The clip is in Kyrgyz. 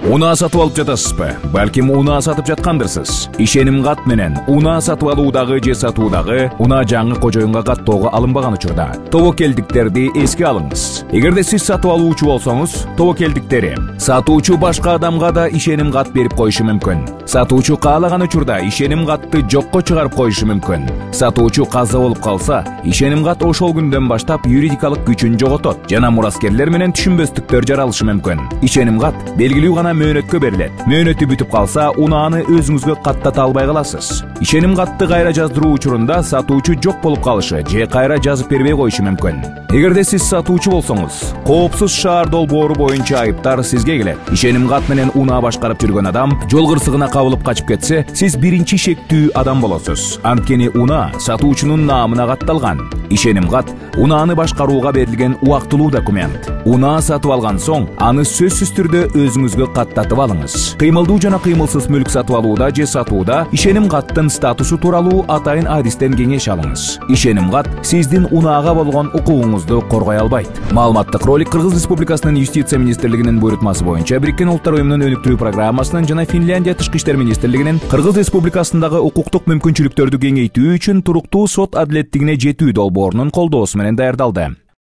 Унаа сатып алып жатасызбы? Балким унаа сатып жаткандырсыз. Ишеним кат менен унаа сатып алуудагы же сатуудагы унаа жаңы кожоюнга каттоого алынбаган учурда тобокелдиктерди эске алыңыз. Эгерде сиз сатып алуучу болсоңуз, тобокелдиктери сатуучу башка адамга да ишеним кат берип коюшу мүмкүн. Сатуучу каалаган учурда ишеним катты жокко чыгарып коюшу мүмкүн. Сатуучу каза болуп калса, ишеним кат ошол күндөн баштап юридикалык күчүн жоготот жана мураскерлер менен түшүнбөстүктөр жаралышы мүмкүн. Ишеним кат белгилүү гана мөөнөткө берилет. Мөөнөтү бүтүп калса, унааны өзүңүзгө каттата албай каласыз. Ишеним катты кайра жаздыруу учурунда сатуучу жок болуп калышы же кайра жазып бербей коюшу мүмкүн. Эгерде сиз сатуучу болсоңуз, коопсуз шаар долбоору боюнча айыптар сизге келет. Ишеним кат менен унаа башкарып жүргөн адам жол кырсыгына кабылып качып кетсе, сиз биринчи шектүү адам болосуз. Анткени унаа сатуучунун наамына катталган. Ишеним кат унааны башкарууга берилген убактылуу документ. Унаа сатып алган соң, аны сөзсүз түрдө өзүңүзгө каттатып алыңыз. Кыймылдуу жана кыймылсыз мүлк сатып алууда же сатууда ишеним каттын статусу тууралуу атайын адистен кеңеш алыңыз. Ишеним кат сиздин унаага болгон укугуңузду коргой албайт. Маалыматтык ролик Кыргыз Республикасынын Юстиция министрлигинин буйрутмасы боюнча Бириккен Улуттар уюмунун өнүктүрүү программасынын жана Финляндия Тышкы иштер министрлигинин Кыргыз Республикасындагы укуктук мүмкүнчүлүктөрдү кеңейтүү үчүн туруктуу сот адилеттигине жетүү долбоорунун колдоосу менен даярдалды.